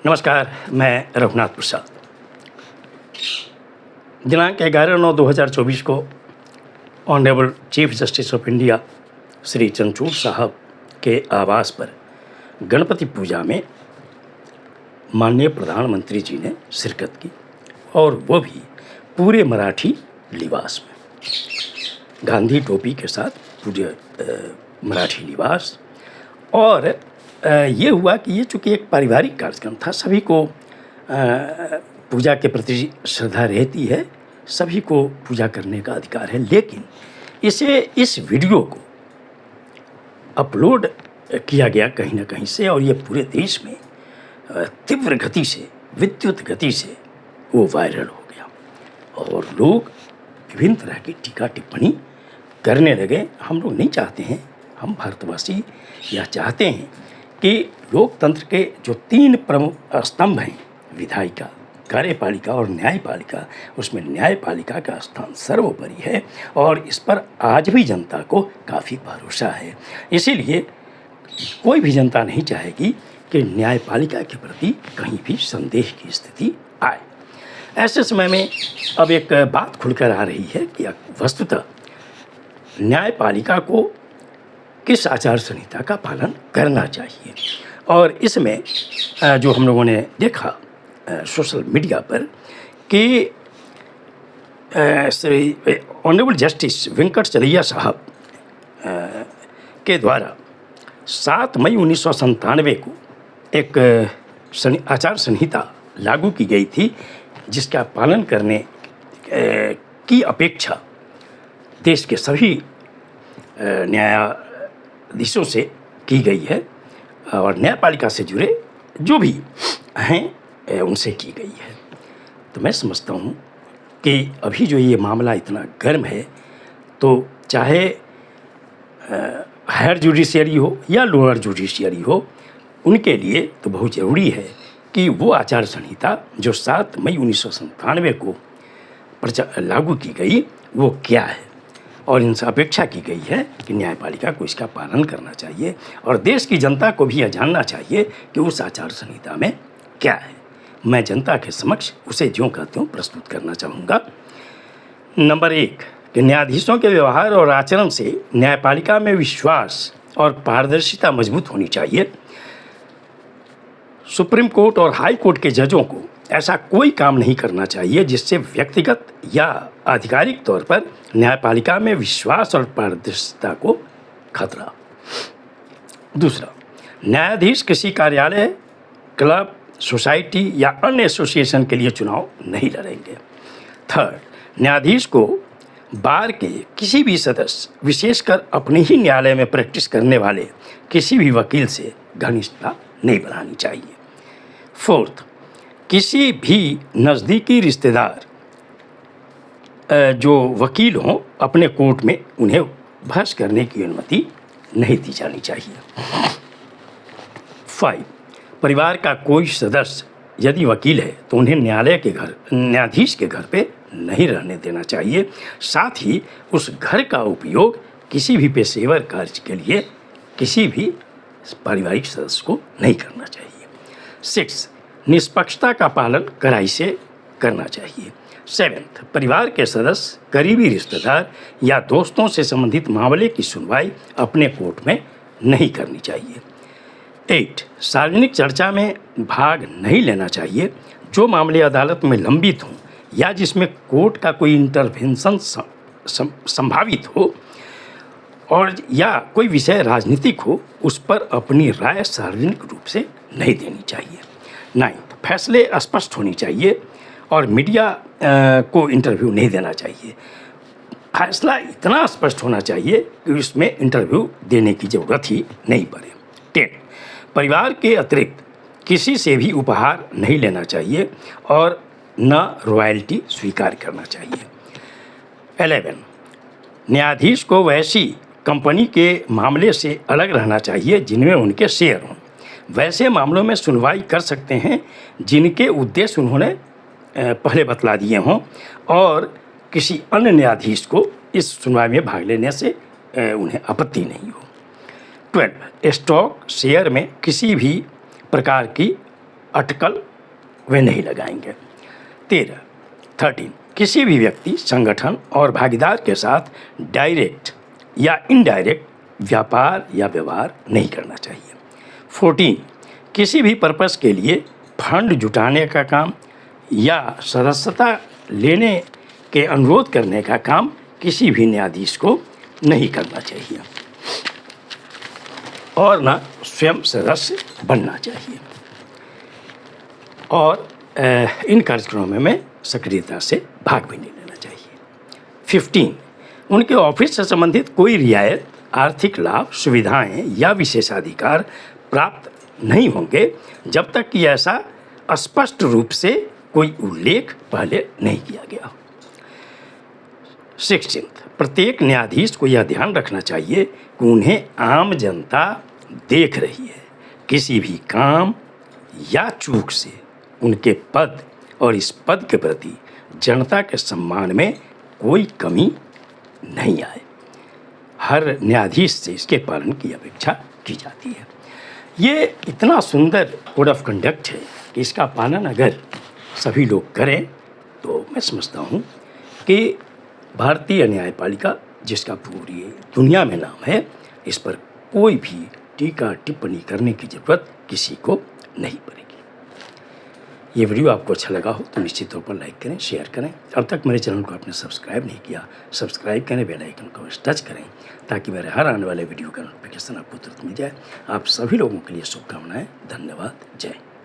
नमस्कार, मैं रघुनाथ प्रसाद। दिनांक 11/9/2024 को honourable chief justice of India Shri Chandrachud साहब के आवास पर गणपति पूजा में माननीय प्रधानमंत्री जी ने शिरकत की और वो भी पूरे मराठी लिबास में, गांधी टोपी के साथ पूरे मराठी लिबास। और ये हुआ कि ये चूँकि एक पारिवारिक कार्यक्रम था, सभी को पूजा के प्रति श्रद्धा रहती है, सभी को पूजा करने का अधिकार है, लेकिन इस वीडियो को अपलोड किया गया कहीं ना कहीं से और ये पूरे देश में तीव्र गति से, विद्युत गति से वो वायरल हो गया और लोग विभिन्न तरह की टीका टिप्पणी करने लगे। हम लोग नहीं चाहते हैं, हम भारतवासी यह चाहते हैं कि लोकतंत्र के जो 3 प्रमुख स्तंभ हैं, विधायिका, कार्यपालिका और न्यायपालिका, उसमें न्यायपालिका का स्थान सर्वोपरि है और इस पर आज भी जनता को काफ़ी भरोसा है। इसीलिए कोई भी जनता नहीं चाहेगी कि न्यायपालिका के प्रति कहीं भी संदेह की स्थिति आए। ऐसे समय में अब एक बात खुलकर आ रही है कि वस्तुतः न्यायपालिका को किस आचार संहिता का पालन करना चाहिए। और इसमें जो हम लोगों ने देखा सोशल मीडिया पर कि श्री ऑनरेबल जस्टिस वेंकटचलैया साहब के द्वारा 7 मई 1997 को एक आचार संहिता लागू की गई थी, जिसका पालन करने की अपेक्षा देश के सभी न्यायाधीशों से की गई है और न्यायपालिका से जुड़े जो भी हैं उनसे की गई है। तो मैं समझता हूँ कि अभी जो ये मामला इतना गर्म है, तो चाहे हायर जुडिशियरी हो या लोअर जुडिशियरी हो, उनके लिए तो बहुत ज़रूरी है कि वो आचार संहिता जो 7 मई 1997 को लागू की गई वो क्या है, और इनसे अपेक्षा की गई है कि न्यायपालिका को इसका पालन करना चाहिए और देश की जनता को भी यह जानना चाहिए कि उस आचार संहिता में क्या है। मैं जनता के समक्ष उसे ज्यों का त्यों प्रस्तुत करना चाहूँगा। नंबर 1 कि न्यायाधीशों के व्यवहार और आचरण से न्यायपालिका में विश्वास और पारदर्शिता मजबूत होनी चाहिए। सुप्रीम कोर्ट और हाई कोर्ट के जजों को ऐसा कोई काम नहीं करना चाहिए जिससे व्यक्तिगत या आधिकारिक तौर पर न्यायपालिका में विश्वास और पारदर्शिता को खतरा। दूसरा, न्यायाधीश किसी कार्यालय, क्लब, सोसाइटी या अन्य एसोसिएशन के लिए चुनाव नहीं लड़ेंगे। थर्ड, न्यायाधीश को बार के किसी भी सदस्य, विशेषकर अपने ही न्यायालय में प्रैक्टिस करने वाले किसी भी वकील से घनिष्ठता नहीं बनानी चाहिए। फोर्थ, किसी भी नज़दीकी रिश्तेदार जो वकील हों, अपने कोर्ट में उन्हें बहस करने की अनुमति नहीं दी जानी चाहिए। 5, परिवार का कोई सदस्य यदि वकील है तो उन्हें न्यायाधीश के घर पे नहीं रहने देना चाहिए। साथ ही उस घर का उपयोग किसी भी पेशेवर कार्य के लिए किसी भी पारिवारिक सदस्य को नहीं करना चाहिए। 6, निष्पक्षता का पालन कड़ाई से करना चाहिए। 7, परिवार के सदस्य, करीबी रिश्तेदार या दोस्तों से संबंधित मामले की सुनवाई अपने कोर्ट में नहीं करनी चाहिए। 8, सार्वजनिक चर्चा में भाग नहीं लेना चाहिए। जो मामले अदालत में लंबित हों या जिसमें कोर्ट का कोई इंटरवेंशन संभावित हो और या कोई विषय राजनीतिक हो, उस पर अपनी राय सार्वजनिक रूप से नहीं देनी चाहिए। 9, फैसले स्पष्ट होनी चाहिए और मीडिया को इंटरव्यू नहीं देना चाहिए। फैसला इतना स्पष्ट होना चाहिए कि उसमें इंटरव्यू देने की ज़रूरत ही नहीं पड़े। 10, परिवार के अतिरिक्त किसी से भी उपहार नहीं लेना चाहिए और न रॉयल्टी स्वीकार करना चाहिए। 11, न्यायाधीश को वैसी कंपनी के मामले से अलग रहना चाहिए जिनमें उनके शेयर हों। वैसे मामलों में सुनवाई कर सकते हैं जिनके उद्देश्य उन्होंने पहले बतला दिए हों और किसी अन्य न्यायाधीश को इस सुनवाई में भाग लेने से उन्हें आपत्ति नहीं हो। 12, स्टॉक शेयर में किसी भी प्रकार की अटकल वे नहीं लगाएंगे। 13 किसी भी व्यक्ति, संगठन और भागीदार के साथ डायरेक्ट या इनडायरेक्ट व्यापार या व्यवहार नहीं करना चाहिए। 14 किसी भी पर्पस के लिए फंड जुटाने का काम या सदस्यता लेने के अनुरोध करने का काम किसी भी न्यायाधीश को नहीं करना चाहिए और ना स्वयं सदस्य बनना चाहिए। और इन कार्यक्रमों में सक्रियता से भाग भी नहीं लेना चाहिए। 15 उनके ऑफिस से संबंधित कोई रियायत, आर्थिक लाभ, सुविधाएं या विशेषाधिकार प्राप्त नहीं होंगे जब तक कि ऐसा स्पष्ट रूप से कोई उल्लेख पहले नहीं किया गया हो। 16 प्रत्येक न्यायाधीश को यह ध्यान रखना चाहिए कि उन्हें आम जनता देख रही है। किसी भी काम या चूक से उनके पद और इस पद के प्रति जनता के सम्मान में कोई कमी नहीं आए। हर न्यायाधीश से इसके पालन की अपेक्षा की जाती है। ये इतना सुंदर कोड ऑफ कंडक्ट है कि इसका पालन अगर सभी लोग करें तो मैं समझता हूँ कि भारतीय न्यायपालिका, जिसका पूरी दुनिया में नाम है, इस पर कोई भी टीका टिप्पणी करने की ज़रूरत किसी को नहीं पड़ेगी। ये वीडियो आपको अच्छा लगा हो तो निश्चित तौर पर लाइक करें, शेयर करें। अब तक मेरे चैनल को आपने सब्सक्राइब नहीं किया, सब्सक्राइब करें, बेल आइकन को टच करें ताकि मेरे हर आने वाले वीडियो का नोटिफिकेशन आपको तुरंत मिल जाए। आप सभी लोगों के लिए शुभकामनाएं। धन्यवाद। जय